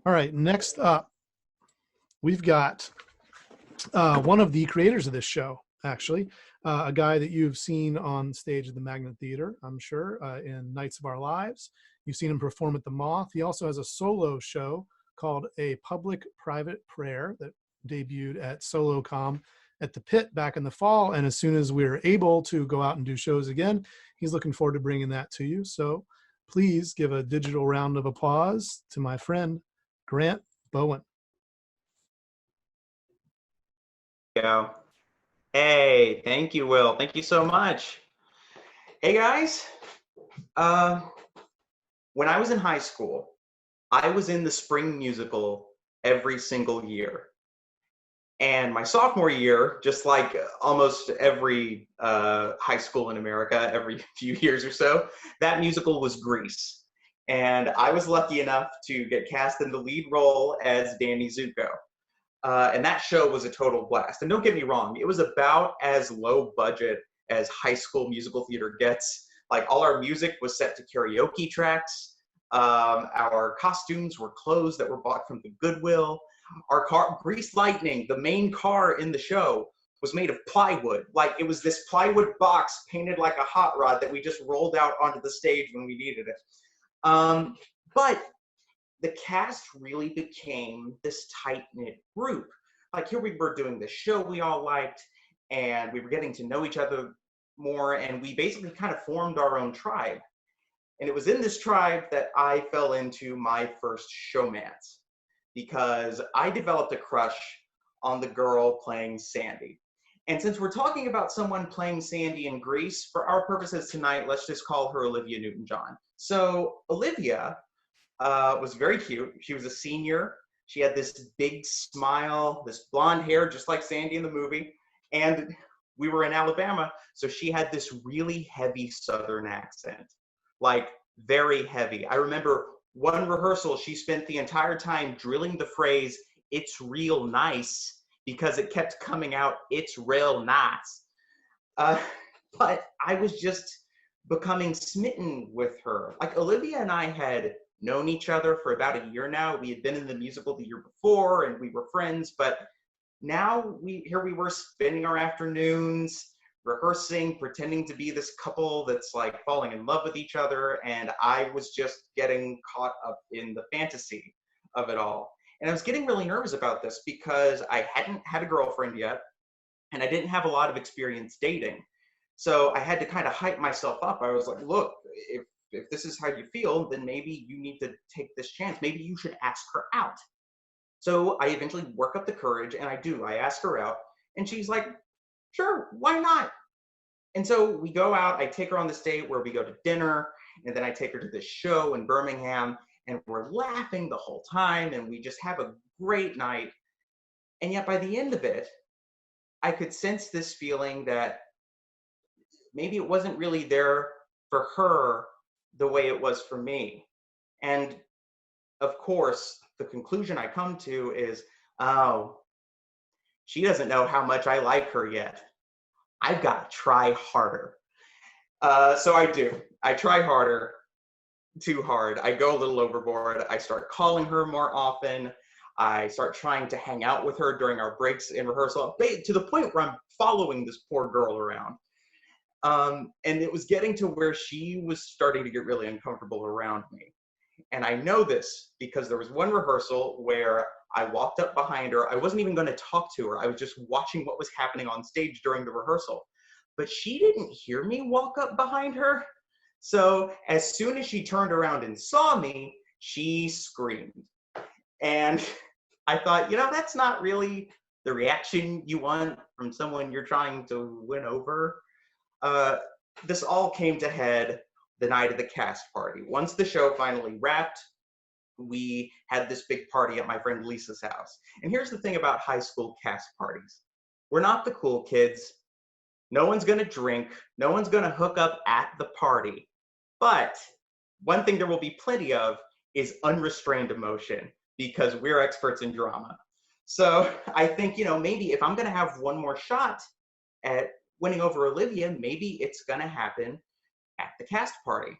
All right, next up, we've got one of the creators of this show, actually, a guy that you've seen on stage at the Magnet Theater, I'm sure, in Nights of Our Lives. You've seen him perform at the Moth. He also has a solo show called A Public Private Prayer that debuted at SoloCom at the Pit back in the fall. And as soon as we're able to go out and do shows again, he's looking forward to bringing that to you. So please give a digital round of applause to my friend, Grant Bowen. Go. Hey, thank you, Will. Thank you so much. Hey, guys. Uh, when I was in high school, I was in the spring musical every single year. And my sophomore year, just like almost every high school in America, every few years or so, that musical was Grease. And I was lucky enough to get cast in the lead role as Danny Zuko. And that show was a total blast. And don't get me wrong, it was about as low budget as high school musical theater gets. Like all our music was set to karaoke tracks. Our costumes were clothes that were bought from the Goodwill. Our car, Grease Lightning, the main car in the show, was made of plywood. Like it was this plywood box painted like a hot rod that we just rolled out onto the stage when we needed it. But the cast really became this tight-knit group. Like here we were doing this show we all liked, and we were getting to know each other more, and we basically kind of formed our own tribe. And it was in this tribe that I fell into my first showmance, because I developed a crush on the girl playing Sandy. And since we're talking about someone playing Sandy in Grease, for our purposes tonight, let's just call her Olivia Newton-John. So Olivia was very cute. She was a senior. She had this big smile, this blonde hair, just like Sandy in the movie. And we were in Alabama, so she had this really heavy Southern accent, like very heavy. I remember one rehearsal, she spent the entire time drilling the phrase, "It's real nice," because it kept coming out, "It's real nice." But I was just becoming smitten with her. Like Olivia and I had known each other for about a year now. We had been in the musical the year before and we were friends, but now here we were spending our afternoons rehearsing, pretending to be this couple that's like falling in love with each other, and I was just getting caught up in the fantasy of it all. And I was getting really nervous about this because I hadn't had a girlfriend yet, and I didn't have a lot of experience dating. So I had to kind of hype myself up. I was like, look, if this is how you feel, then maybe you need to take this chance. Maybe you should ask her out. So I eventually work up the courage, and I do. I ask her out, and she's like, sure, why not? And so we go out. I take her on this date where we go to dinner, and then I take her to this show in Birmingham, and we're laughing the whole time, and we just have a great night. And yet by the end of it, I could sense this feeling that maybe it wasn't really there for her the way it was for me. And of course, the conclusion I come to is, oh, she doesn't know how much I like her yet. I've got to try harder. So I do. I try harder, too hard. I go a little overboard. I start calling her more often. I start trying to hang out with her during our breaks in rehearsal, to the point where I'm following this poor girl around. And it was getting to where she was starting to get really uncomfortable around me. And I know this because there was one rehearsal where I walked up behind her. I wasn't even going to talk to her. I was just watching what was happening on stage during the rehearsal. But she didn't hear me walk up behind her. So as soon as she turned around and saw me, she screamed. And I thought, that's not really the reaction you want from someone you're trying to win over. This all came to head the night of the cast party. Once the show finally wrapped, we had this big party at my friend Lisa's house. And here's the thing about high school cast parties. We're not the cool kids. No one's gonna drink. No one's gonna hook up at the party. But one thing there will be plenty of is unrestrained emotion, because we're experts in drama. So I think, maybe if I'm gonna have one more shot at winning over Olivia, maybe it's gonna happen at the cast party.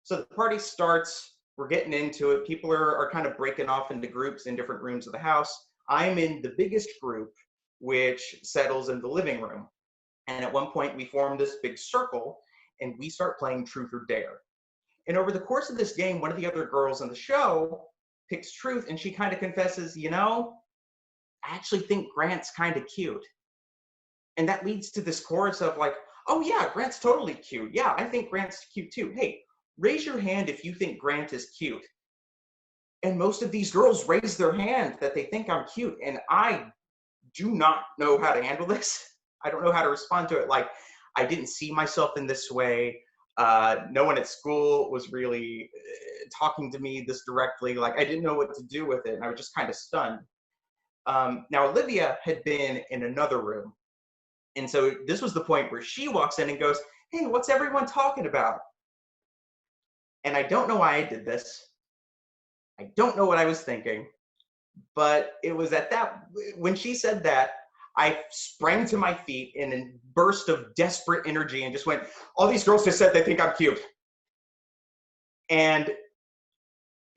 So the party starts, We're getting into it. People are kind of breaking off into groups in different rooms of the house. I'm in the biggest group, which settles in the living room. And at one point, we form this big circle, and we start playing Truth or Dare. And over the course of this game, one of the other girls in the show picks Truth, and she kind of confesses, you know, I actually think Grant's kind of cute. And that leads to this chorus of like, oh yeah, Grant's totally cute. Yeah, I think Grant's cute too. Hey, raise your hand if you think Grant is cute. And most of these girls raise their hand that they think I'm cute. And I do not know how to handle this. I don't know how to respond to it. Like, I didn't see myself in this way. No one at school was really talking to me this directly. Like, I didn't know what to do with it. And I was just kind of stunned. Now, Olivia had been in another room. And so this was the point where she walks in and goes, hey, what's everyone talking about? And I don't know why I did this. I don't know what I was thinking. But it was at that, when she said that, I sprang to my feet in a burst of desperate energy and just went, all these girls just said they think I'm cute. And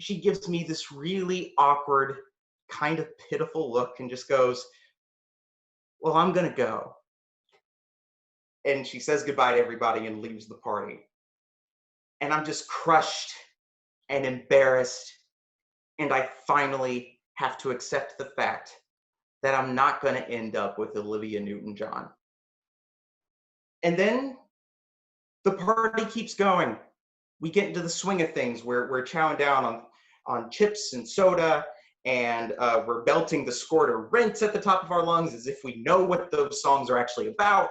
she gives me this really awkward, kind of pitiful look and just goes, well, I'm going to go. And she says goodbye to everybody and leaves the party. And I'm just crushed and embarrassed. And I finally have to accept the fact that I'm not going to end up with Olivia Newton-John. And then the party keeps going. We get into the swing of things. We're chowing down on chips and soda, and we're belting the score to Rent at the top of our lungs as if we know what those songs are actually about.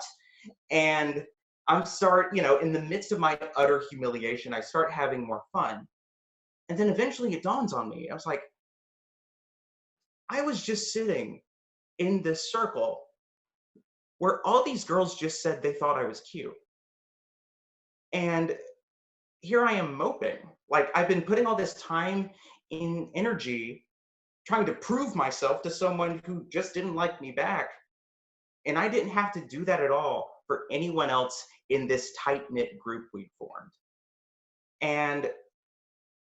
And in the midst of my utter humiliation, I start having more fun. And then eventually it dawns on me. I was like, I was just sitting in this circle where all these girls just said they thought I was cute. And here I am moping. Like, I've been putting all this time and energy trying to prove myself to someone who just didn't like me back. And I didn't have to do that at all for anyone else in this tight-knit group we'd formed. And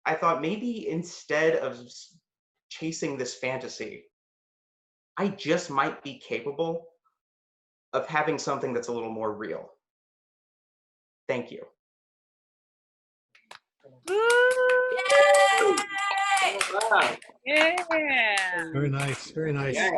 I thought maybe instead of chasing this fantasy, I just might be capable of having something that's a little more real. Thank you. Yeah. Very nice. Very nice. Yeah.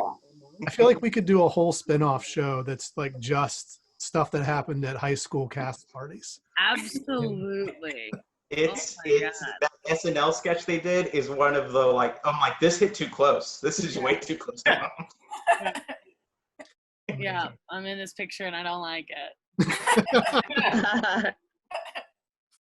I feel like we could do a whole spin-off show that's like just stuff that happened at high school cast parties. Absolutely. It's Oh my God. that SNL sketch they did is one of the like, I'm like, this hit too close. This is way too close to home. Yeah, I'm in this picture and I don't like it.